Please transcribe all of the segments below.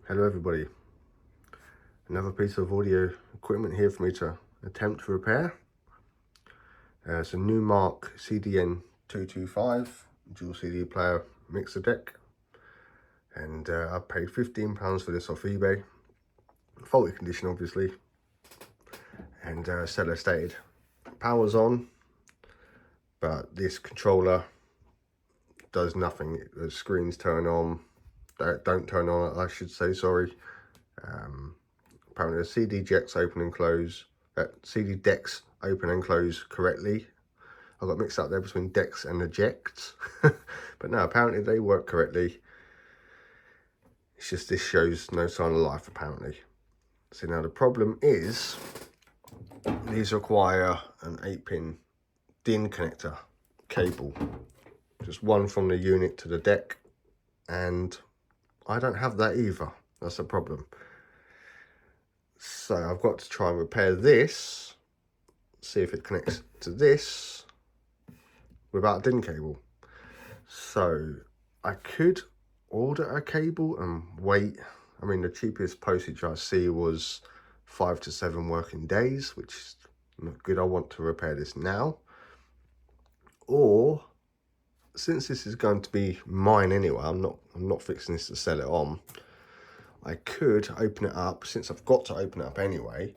Hello everybody, another piece of audio equipment here for me to attempt to repair. It's a Numark CDN225 dual CD player mixer deck, and I paid £15 for this off eBay. Faulty condition obviously, and seller stated power's on, but this controller does nothing. The screens turn on, don't turn on, I should say, sorry. Apparently the CD decks open and close, correctly. I got mixed up there between decks and ejects, but no, apparently they work correctly. It's just this shows no sign of life apparently. So now the problem is these require an 8-pin DIN connector cable, just one from the unit to the deck, and I don't have that either. That's a problem. So I've got to try and repair this, see if it connects to this without a DIN cable. So I could order a cable and wait. I mean, the cheapest postage I see was 5 to 7 working days, which is not good. I want to repair this now. Or, since this is going to be mine anyway, I'm not fixing this to sell it on, I could open it up, since I've got to open it up anyway,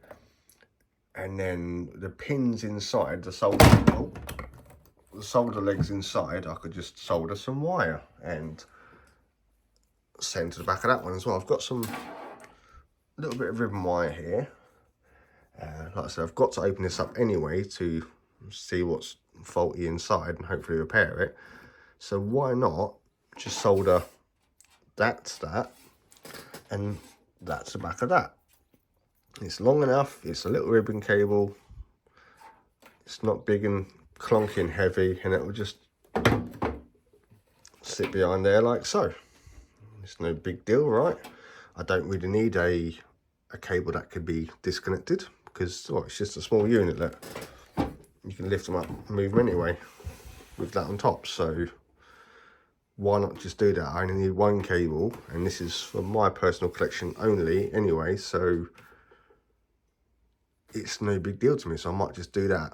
and then the pins inside, the solder legs inside, I could just solder some wire and send to the back of that one as well. I've got some little bit of ribbon wire here. Like I said, I've got to open this up anyway to see what's faulty inside and hopefully repair it. So why not just solder that to that, and that's the back of that. It's long enough, it's a little ribbon cable, it's not big and clunky and heavy, and it will just sit behind there like so. It's no big deal, right? I don't really need a cable that could be disconnected, because it's just a small unit that you can lift them up and move them anyway with that on top. So why not just do that? I only need one cable, and this is for my personal collection only anyway, so it's no big deal to me, so I might just do that.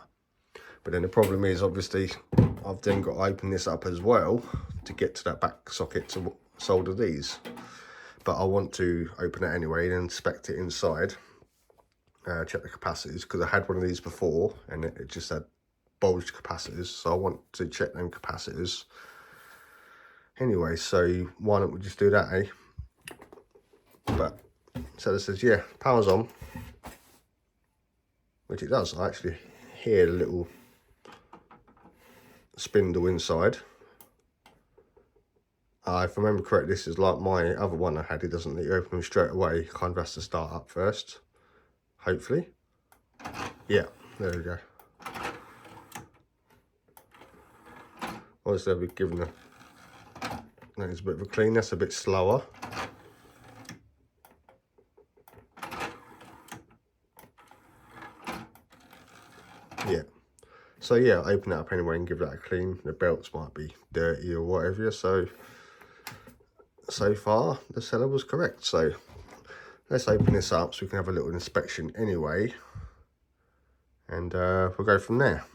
But then the problem is, obviously, I've then got to open this up as well to get to that back socket to solder these. But I want to open it anyway and inspect it inside, check the capacitors, because I had one of these before and it just had bulged capacitors, so I want to check them capacitors anyway. So why don't we just do that, eh? But so it says, yeah, power's on, which it does. I actually hear the little spindle inside. If I remember correctly, this is like my other one I had. It doesn't let you open them straight away. You kind of has to start up first, hopefully. Yeah, there we go. Obviously, I'll be giving that is a bit of a clean. That's a bit slower. Yeah. So yeah, open it up anyway and give that a clean. The belts might be dirty or whatever. So far the seller was correct. So let's open this up so we can have a little inspection anyway, and we'll go from there.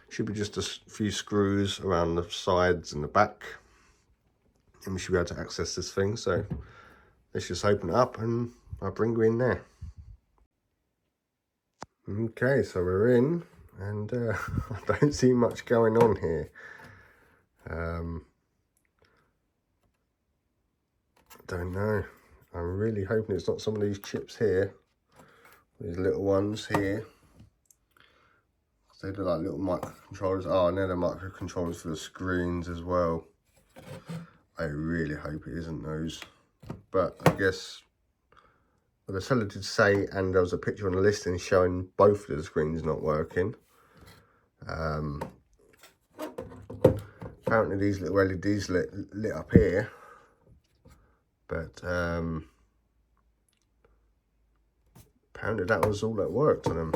Should be just a few screws around the sides and the back, and we should be able to access this thing. So let's just open it up and I'll bring you in there. Okay, so we're in, and I don't see much going on here. I don't know. I'm really hoping it's not some of these chips here, these little ones here. They look like little microcontrollers. Oh, and they're the microcontrollers for the screens as well. I really hope it isn't those, but I guess, well, the seller did say, and there was a picture on the listing showing both of the screens not working. Apparently these little LEDs lit up here, but apparently that was all that worked on them.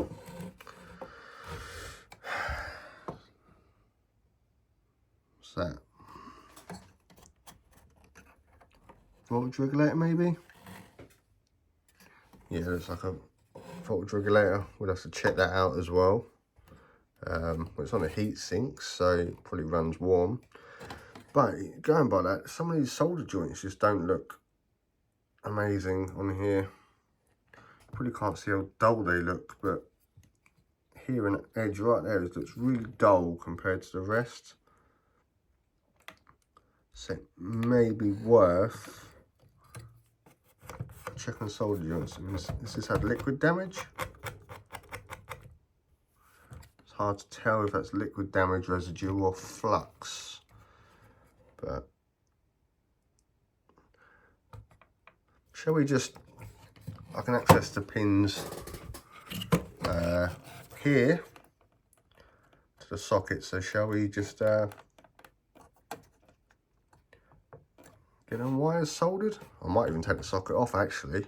What's that? Voltage regulator maybe? Yeah, looks like a voltage regulator. We'll have to check that out as well. Well, it's on a heat sink, so it probably runs warm. But going by that, some of these solder joints just don't look amazing on here. Probably can't see how dull they look, but here and that edge right there, it looks really dull compared to the rest. So it may be worth checking solder joints. Has this had liquid damage? It's hard to tell if that's liquid damage, residue, or flux. But shall we just, I can access the pins here to the socket, so shall we just get them wires soldered? I might even take the socket off actually.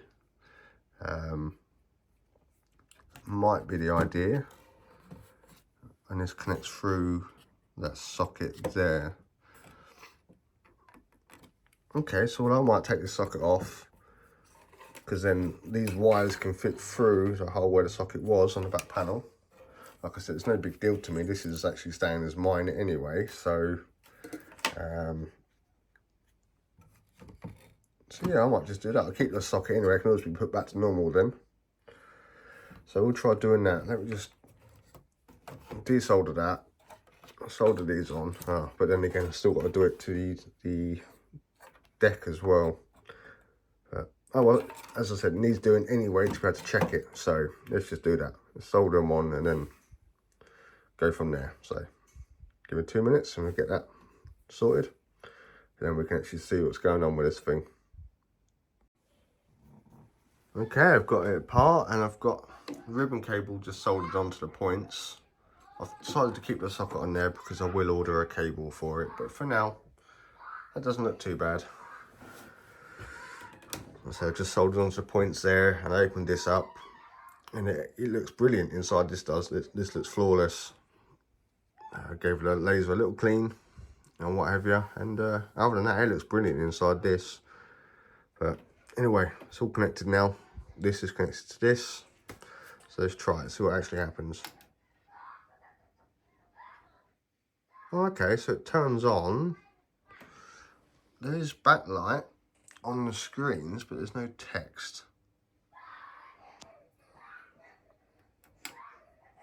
Might be the idea. And this connects through that socket there. Okay, so I might take the socket off, because then these wires can fit through the hole where the socket was on the back panel. Like I said, it's no big deal to me. This is actually staying as mine anyway, so yeah, I might just do that. I'll keep the socket anyway. It can always be put back to normal then. So we'll try doing that. Let me just desolder that. I'll solder these on, but then again, I've still got to do it to the deck as well. Oh well, as I said, it needs doing anyway to be able to check it. So let's just do that. Let's solder them on and then go from there. So give it 2 minutes and we'll get that sorted. And then we can actually see what's going on with this thing. Okay, I've got it apart and I've got the ribbon cable just soldered onto the points. I've decided to keep the socket on there because I will order a cable for it. But for now, that doesn't look too bad. So I just soldered onto the points there and I opened this up and it looks brilliant inside. This does. This looks flawless. I gave the laser a little clean and what have you, and other than that, it looks brilliant inside this. But anyway, it's all connected now. This is connected to this, so let's try it, see what actually happens. Okay, so it turns on. There is backlight on the screens, but there's no text.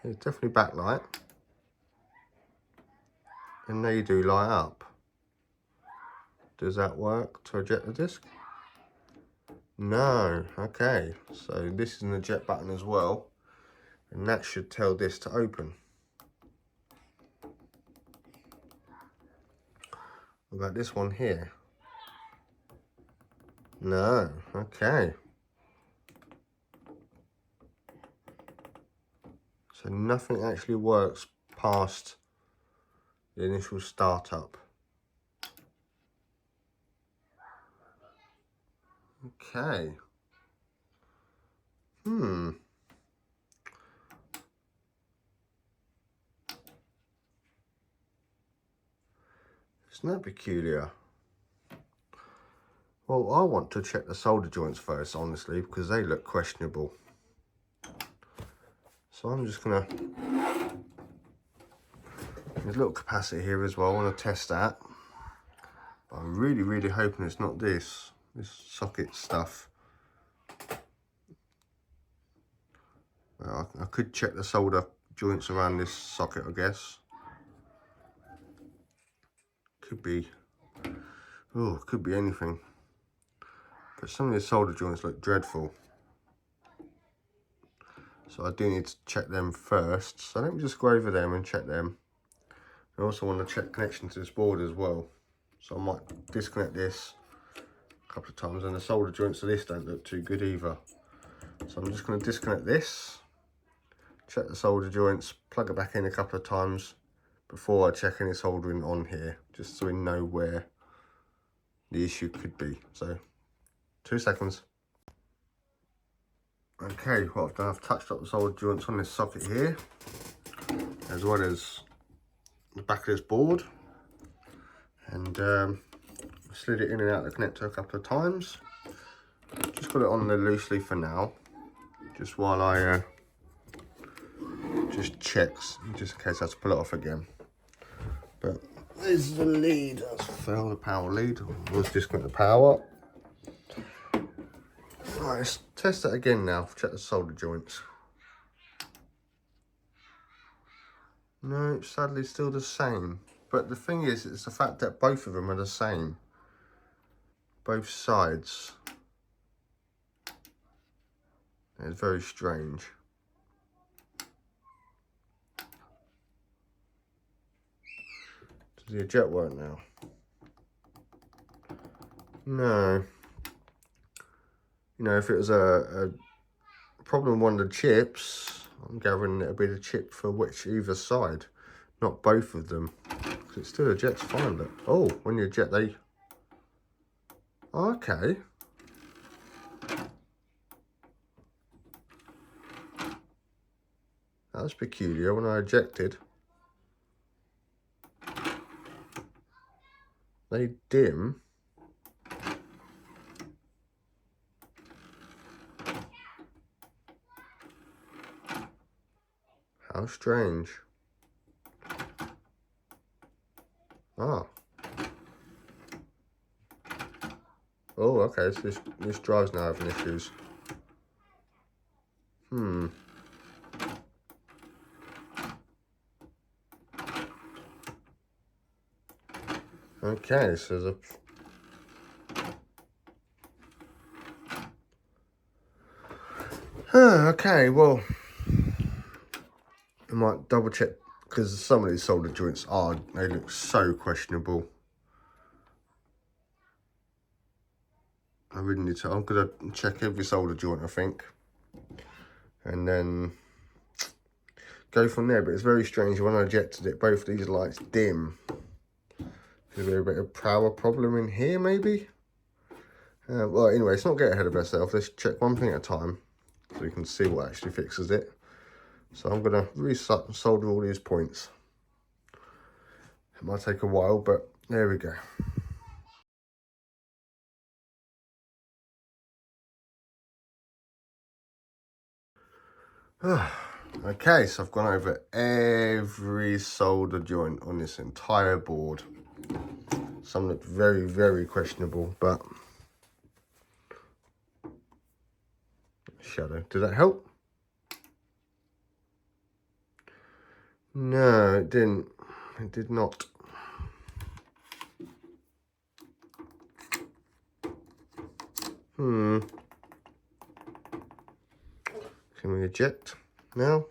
There's definitely backlight, and they do light up. Does that work to eject the disc? No. Okay, so this is an eject button as well, and that should tell this to open. What about this one here? No. Okay. So nothing actually works past the initial startup. Okay. Isn't that peculiar? Well, I want to check the solder joints first, honestly, because they look questionable. So I'm just gonna, there's a little capacitor here as well. I want to test that. But I'm really hoping it's not this socket stuff. Well, I could check the solder joints around this socket, I guess. Could be, oh, could be anything. But some of these solder joints look dreadful. So I do need to check them first. So let me just go over them and check them. I also want to check connection to this board as well. So I might disconnect this a couple of times, and the solder joints of this don't look too good either. So I'm just going to disconnect this, check the solder joints, plug it back in a couple of times before I check any soldering on here, just so we know where the issue could be. So 2 seconds. Okay, what I've done, I've touched up the solder joints on this socket here, as well as the back of this board, and slid it in and out of the connector a couple of times. Just got it on there loosely for now. just while I just checks, just in case I have to pull it off again. But there's the lead. That's failed, the power lead. Let's disconnect the power. Right, let's test that again now. Check the solder joints. No, sadly still the same. But the thing is, it's the fact that both of them are the same. Both sides. It's very strange. Does the eject work now? No. You know, if it was a problem with one of the chips, I'm gathering it'll be the chip for either side, not both of them. Because it still ejects fine, but oh, when you eject, they. Okay. That was peculiar. When I ejected, they dim. How strange. Ah. Oh, okay, so this drive's now having issues. Okay, so there's okay, well, I might double check, because some of these solder joints they look so questionable. I really need to, I'm gonna check every solder joint, I think, and then go from there. But it's very strange, when I ejected it, both these lights dim. Is there a bit of power problem in here, maybe? Well, anyway, let's not get ahead of ourselves. Let's check one thing at a time, so we can see what actually fixes it. So I'm gonna solder all these points. It might take a while, but there we go. Okay, so I've gone over every solder joint on this entire board. Some look very, very questionable, but shadow. Did that help? No, it didn't. It did not. Can we eject now?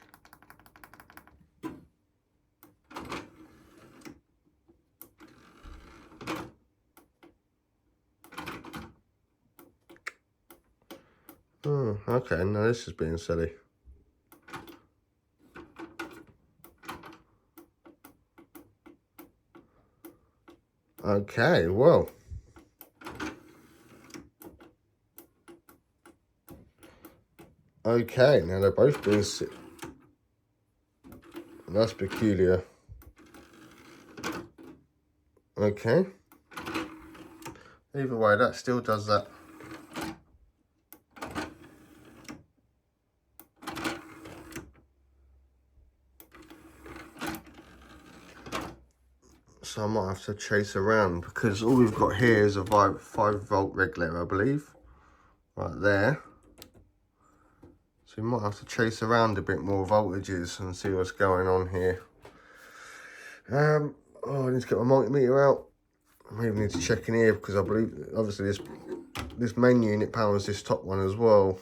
Oh, okay, now this is being silly. Okay, well. Okay, now they're both being silly. That's peculiar. Okay. Either way, that still does that. So I might have to chase around, because all we've got here is a 5-volt regulator, I believe. Right there. So we might have to chase around a bit more voltages and see what's going on here. Oh, I need to get my multimeter out. I maybe need to check in here, because I believe, obviously, this main unit powers this top one as well.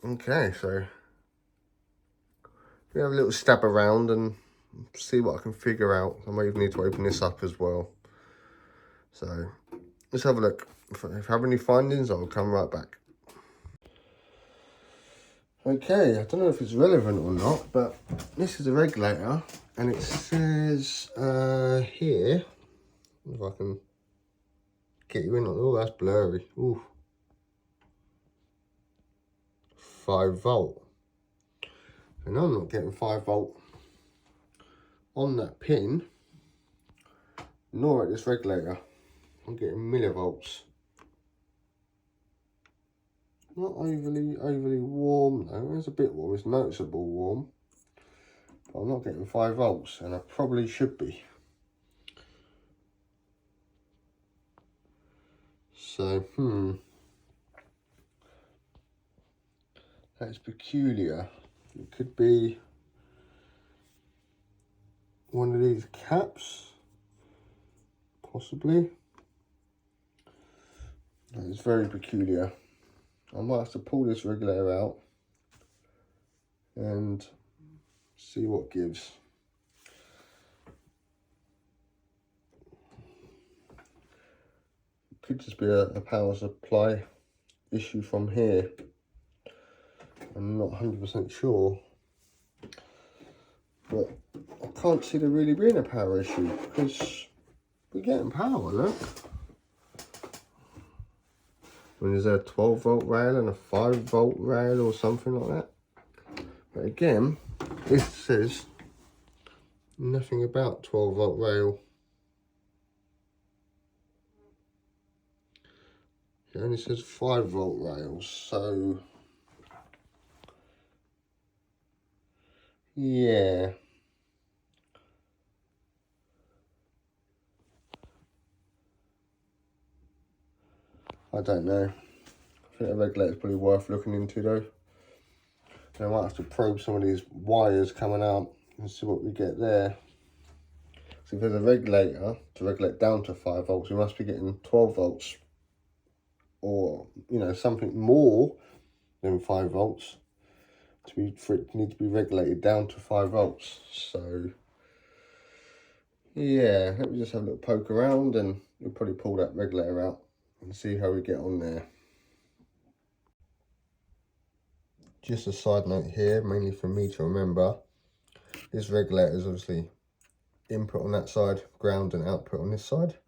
Okay, so we have a little stab around and see what I can figure out. I may even need to open this up as well. So let's have a look. If I have any findings, I'll come right back. Okay, I don't know if it's relevant or not, but this is a regulator, and it says here, if I can get you in on, oh, that's blurry. Ooh. 5-volt. And I'm not getting 5-volt on that pin, nor at this regulator. I'm getting millivolts. Not overly warm though. It's a bit warm. It's noticeable warm. But I'm not getting 5 volts, and I probably should be. So, that's peculiar. It could be one of these caps, possibly. That is very peculiar. I might have to pull this regulator out and see what gives. It could just be a power supply issue from here. I'm not 100% sure, but I can't see there really being a power issue because we're getting power, look. When there's a 12 volt rail and a 5 volt rail or something like that. But again, this says nothing about 12 volt rail. It only says 5 volt rails, so yeah. I don't know. I think the regulator's probably worth looking into though. I might have to probe some of these wires coming out and see what we get there. So if there's a regulator to regulate down to 5 volts, we must be getting 12 volts. Or, you know, something more than 5 volts for it to need to be regulated down to 5 volts. So yeah, let me just have a little poke around and we'll probably pull that regulator out and see how we get on there. Just a side note here, mainly for me to remember, this regulator is obviously input on that side, ground and output on this side.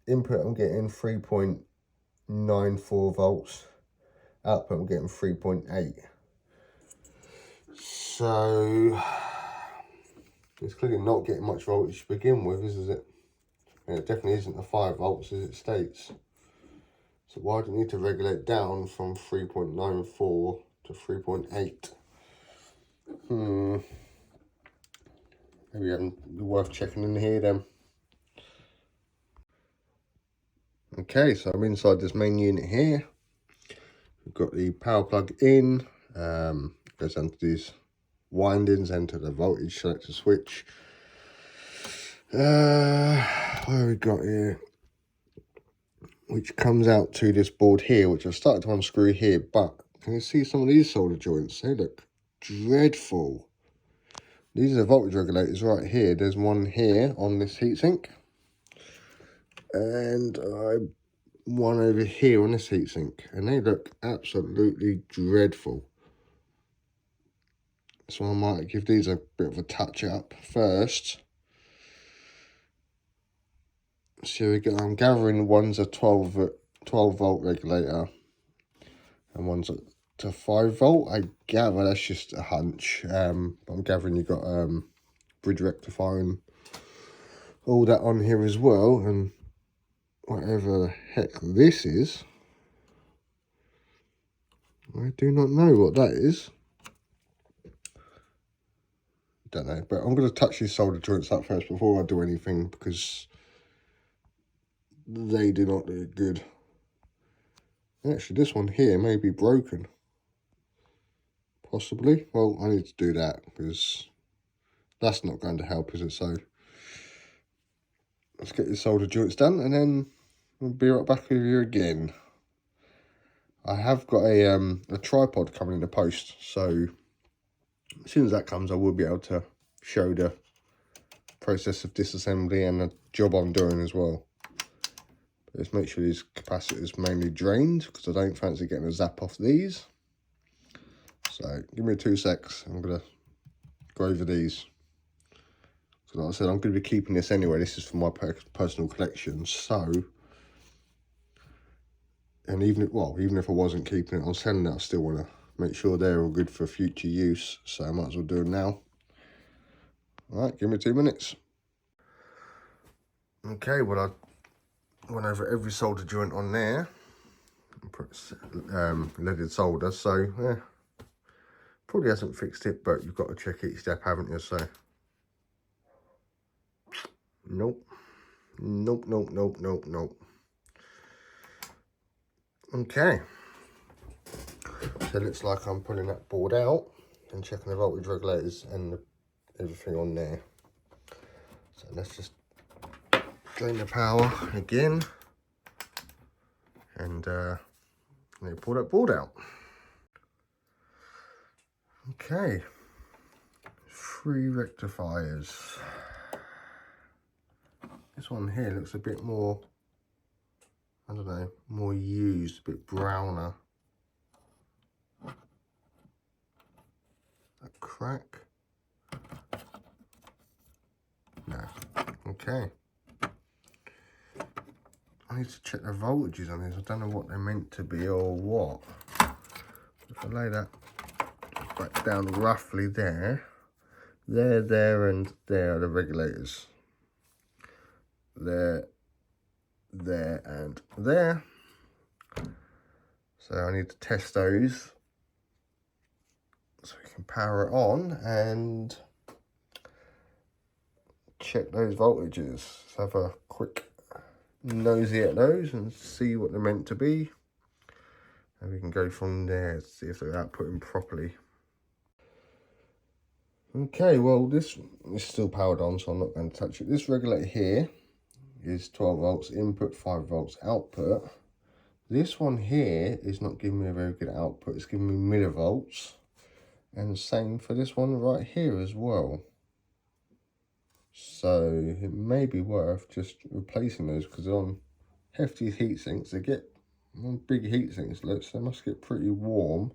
Input I'm getting 3.94 volts, output I'm getting 3.8. So it's clearly not getting much voltage to begin with, is it? And it definitely isn't the 5 volts as it states. So why do I need to regulate down from 3.94 to 3.8? Maybe it'd be worth checking in here then. Okay, so I'm inside this main unit here. We've got the power plug in, goes down to these windings, enter the voltage selector switch. What have we got here? Which comes out to this board here, which I've started to unscrew here, but can you see some of these solder joints? They look dreadful. These are the voltage regulators right here. There's one here on this heatsink, and one over here on this heatsink, and they look absolutely dreadful. So I might give these a bit of a touch up first. So we go. I'm gathering one's a 12 volt regulator, and one's to 5 volt. I gather that's just a hunch. But I'm gathering you got bridge rectifier and all that on here as well, and whatever the heck this is, I do not know what that is. Don't know, but I'm going to touch these solder joints up first before I do anything, because they do not look good. Actually, this one here may be broken. Possibly. Well, I need to do that because that's not going to help, is it? So let's get these solder joints done and then we'll be right back with you again. I have got a tripod coming in the post, so as soon as that comes, I will be able to show the process of disassembly and the job I'm doing as well. But let's make sure these capacitors mainly drained, because I don't fancy getting a zap off these. So give me 2 secs. I'm going to go over these. Because like I said, I'm going to be keeping this anyway. This is for my personal collection. So, and even if I wasn't keeping it, I'm selling it, I still want to make sure they're all good for future use. So I might as well do them now. All right, give me 2 minutes. Okay, well, I went over every solder joint on there and put leaded solder, so yeah, probably hasn't fixed it, but you've got to check each step, haven't you? So nope. Okay, so it looks like I'm pulling that board out and checking the voltage regulators and everything on there. So let's just drain the power again and pull that board out. Okay, 3 rectifiers. This one here looks a bit more, I don't know, more used, a bit browner. A crack? No. Okay. I need to check the voltages on this. I don't know what they're meant to be or what. If I lay that back down roughly there, there and there are the regulators. There and there. So I need to test those so we can power it on and check those voltages. Let's have a quick nosy at those and see what they're meant to be, and we can go from there to see if they're outputting properly. Okay, well, this is still powered on, so I'm not going to touch it. This regulator here is 12 volts input, 5 volts output. This one here is not giving me a very good output. It's giving me millivolts, and same for this one right here as well. So it may be worth just replacing those, because they're on hefty heat sinks. They get on big heat sinks, so they must get pretty warm.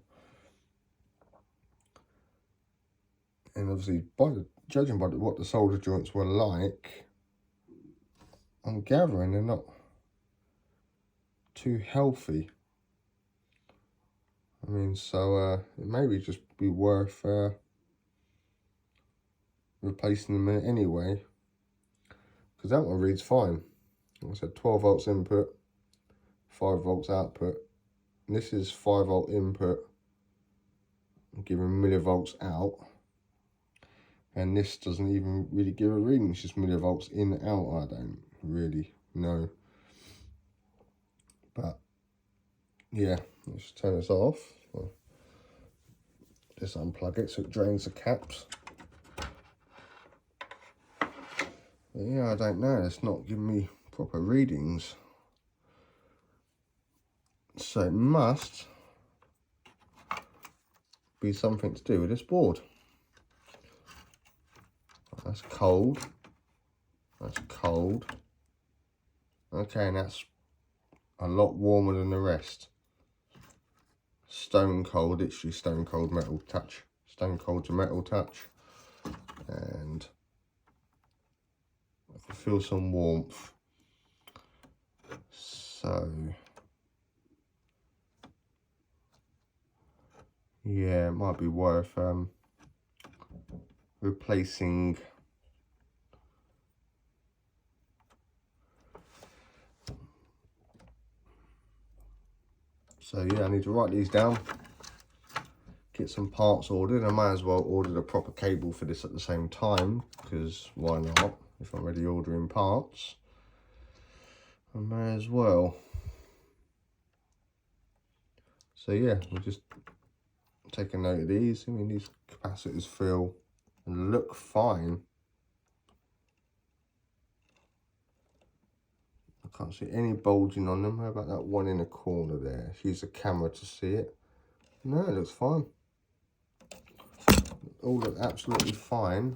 And obviously, judging by what the solder joints were like, I'm gathering they're not too healthy. I mean, so it may just be worth replacing them anyway, because that one reads fine. Like I said, 12 volts input, 5 volts output. And this is 5 volt input, giving millivolts out. And this doesn't even really give a reading, it's just millivolts in, out. I don't really know. But yeah, let's turn this off. Well, just unplug it so it drains the caps. But yeah, I don't know, it's not giving me proper readings. So it must be something to do with this board. That's cold. That's cold. Okay, and that's a lot warmer than the rest. Stone cold, literally stone cold metal touch. Stone cold to metal touch. And I can feel some warmth. So yeah, it might be worth replacing So yeah, I need to write these down, get some parts ordered. I might as well order the proper cable for this at the same time, because why not? If I'm already ordering parts, I may as well. So yeah, we'll just take a note of these. I mean, these capacitors feel and look fine. I can't see any bulging on them. How about that one in the corner there? Use the camera to see it. No, it looks fine. All look absolutely fine.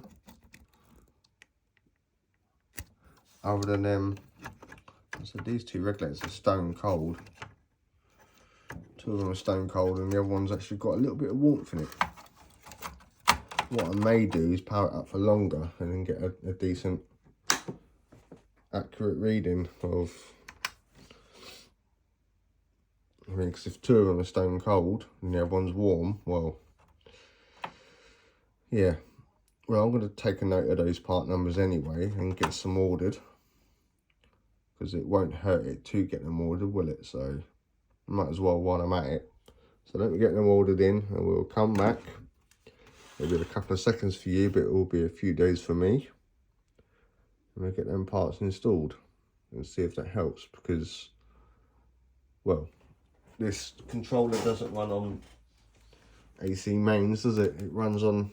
Other than them, so these two regulators are stone cold. Two of them are stone cold, and the other one's actually got a little bit of warmth in it. What I may do is power it up for longer and then get a decent, accurate reading of. I mean, because if two of them are stone cold and the other one's warm, well, yeah. Well, I'm going to take a note of those part numbers anyway and get some ordered. because it won't hurt it to get them ordered, will it? So might as well while I'm at it. So let me get them ordered in and we'll come back. Maybe a couple of seconds for you, but it will be a few days for me. And we'll get them parts installed and see if that helps, because, well, this controller doesn't run on AC mains, does it? It runs on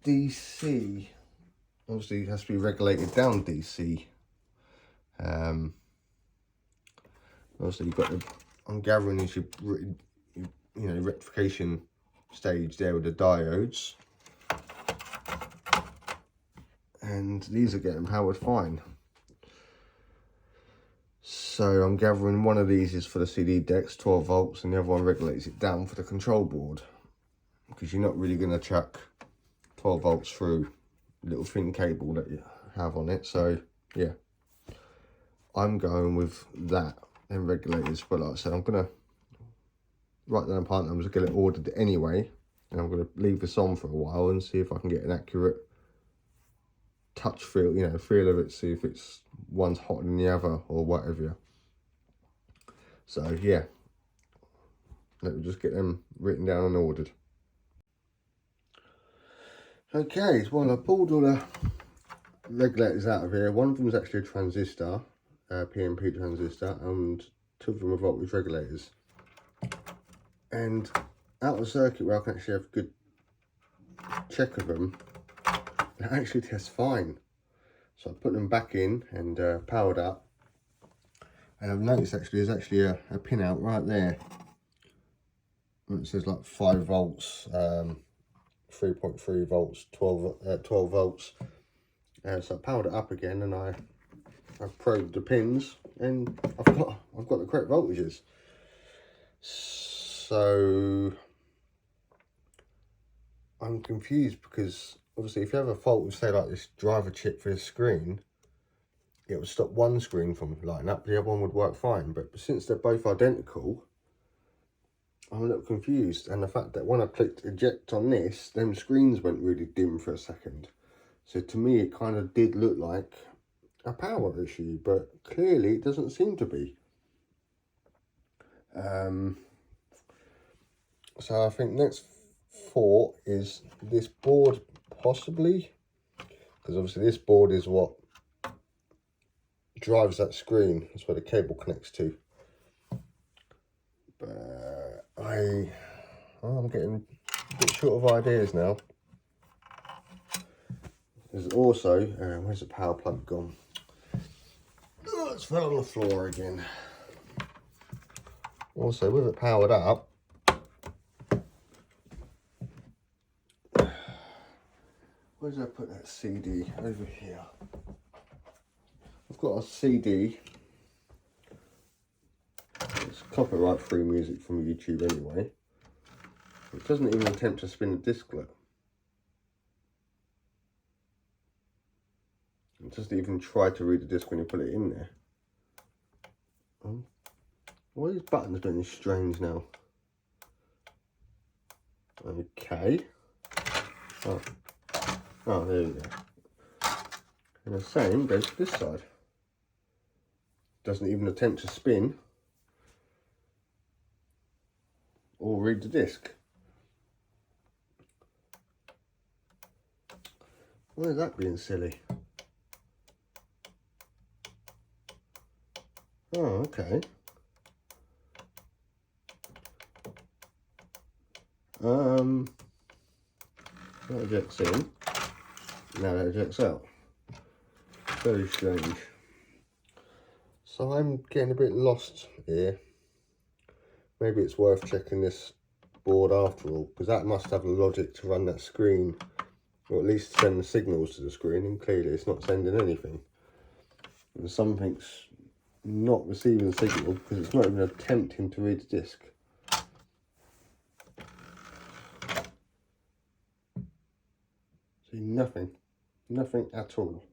DC. Obviously it has to be regulated down DC. Obviously you've got the, I'm gathering is your rectification stage there with the diodes, and these are getting powered fine. So I'm gathering one of these is for the CD decks, 12 volts, and the other one regulates it down for the control board, because you're not really going to chuck 12 volts through the little thin cable that you have on it. So yeah, I'm going with that and regulators. But like I said, I'm going to write down part numbers, get it ordered anyway, and I'm going to leave this on for a while and see if I can get an accurate touch feel, feel of it, see if it's one's hotter than the other or whatever. So yeah, let me just get them written down and ordered. Okay, well, I pulled all the regulators out of here. One of them is actually a transistor, PNP transistor, and two of them are voltage regulators. And out of the circuit where I can actually have a good check of them, they actually test fine. So I put them back in and powered up. And I've noticed actually there's actually a pin out right there. It says like 5 volts, 3.3 volts, 12 volts. So I powered it up again, and I've probed the pins, and I've got the correct voltages. So I'm confused, because obviously if you have a fault with, say, like this driver chip for this screen, it would stop one screen from lighting up, the other one would work fine. But since they're both identical, I'm a little confused. And the fact that when I clicked eject on this, them screens went really dim for a second. So to me, it kind of did look like a power issue, but clearly it doesn't seem to be. So I think next thought is this board, possibly, because obviously this board is what drives that screen. That's where the cable connects to. But I'm getting a bit short of ideas now. There's also, where's the power plug gone? Oh, it's fell on the floor again. Also, with it powered up, where did I put that CD? Over here. I've got a CD. It's copyright free music from YouTube anyway. It doesn't even attempt to spin the disclet. It doesn't even try to read the disc when you put it in there. Why are these buttons doing strange now? Okay. Oh, there you go. And the same goes to this side. Doesn't even attempt to spin or read the disc. Why is that being silly? Oh, okay. That ejects in. Now that ejects out. Very strange. So I'm getting a bit lost here. Maybe it's worth checking this board after all, because that must have a logic to run that screen, or at least send the signals to the screen, and clearly it's not sending anything. And something's not receiving the signal because it's not even attempting to read the disc. See, nothing at all.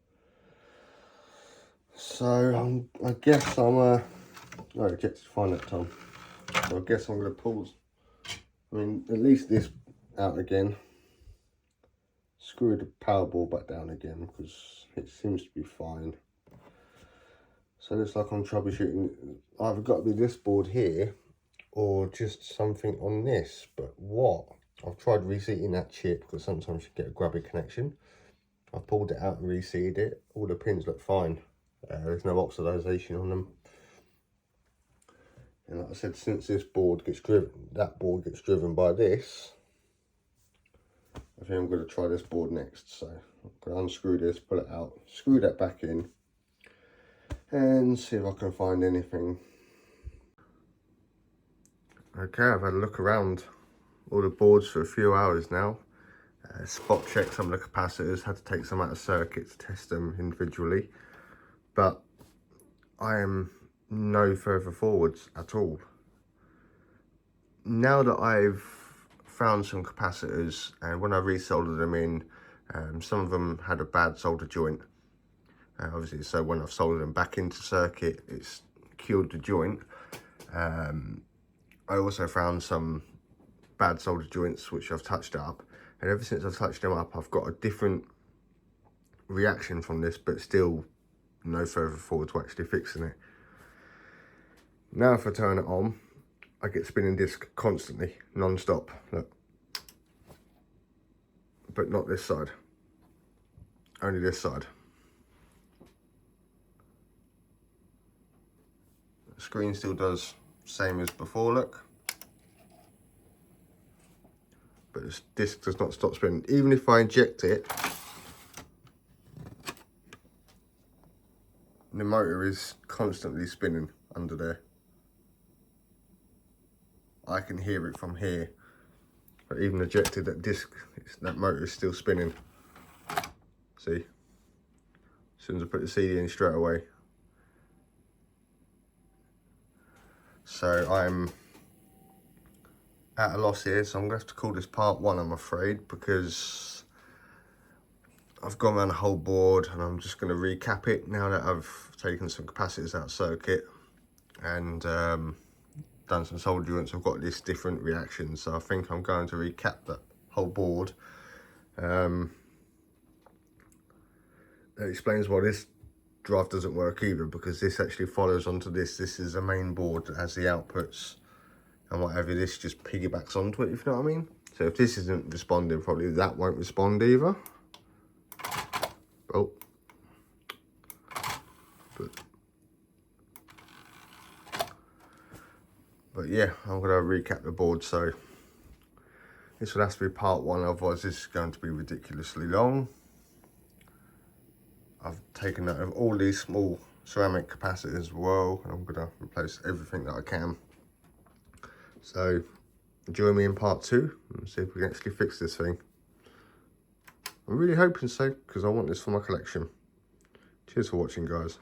So I guess I'm I rejected fine that time. So I guess I'm going to pause. I mean, at least this out again. Screw the power board back down again, because it seems to be fine. So it looks like I'm troubleshooting, either got to be this board here or just something on this. But what? I've tried reseating that chip because sometimes you get a grubby connection. I've pulled it out and reseated it. All the pins look fine. There's no oxidization on them. And like I said, since this board gets driven, that board gets driven by this, I think I'm going to try this board next. So I'm going to unscrew this, pull it out, screw that back in, and see if I can find anything. Okay, I've had a look around all the boards for a few hours now. Spot checked some of the capacitors, had to take some out of circuit to test them individually. But I am no further forwards at all. Now that I've found some capacitors, and when I resoldered them in, some of them had a bad solder joint. Obviously, so when I've soldered them back into circuit, it's cured the joint. I also found some bad solder joints which I've touched up, and ever since I've touched them up, I've got a different reaction from this, but still no further forward to actually fixing it. Now if I turn it on, I get spinning disc constantly, non-stop, look. But not this side, only this side. The screen still does same as before, look. But this disc does not stop spinning. Even if I inject it, the motor is constantly spinning under there. I can hear it from here. But even ejected, that disc, that motor is still spinning. See? As soon as I put the CD in straight away. So I'm at a loss here, so I'm going to have to call this part one, I'm afraid, because I've gone around the whole board and I'm just going to recap it now that I've taken some capacitors out of circuit and done some solder joints. I've got this different reaction, so I think I'm going to recap that whole board. That explains why this drive doesn't work either, because this actually follows onto this. This is a main board that has the outputs and whatever, this just piggybacks onto it, if you know what I mean. So if this isn't responding, probably that won't respond either. Oh. But yeah, I'm going to recap the board, so this will have to be part one, otherwise this is going to be ridiculously long. I've taken note of all these small ceramic capacitors as well, and I'm going to replace everything that I can. So join me in part two and see if we can actually fix this thing. I'm really hoping so, because I want this for my collection. Cheers for watching, guys.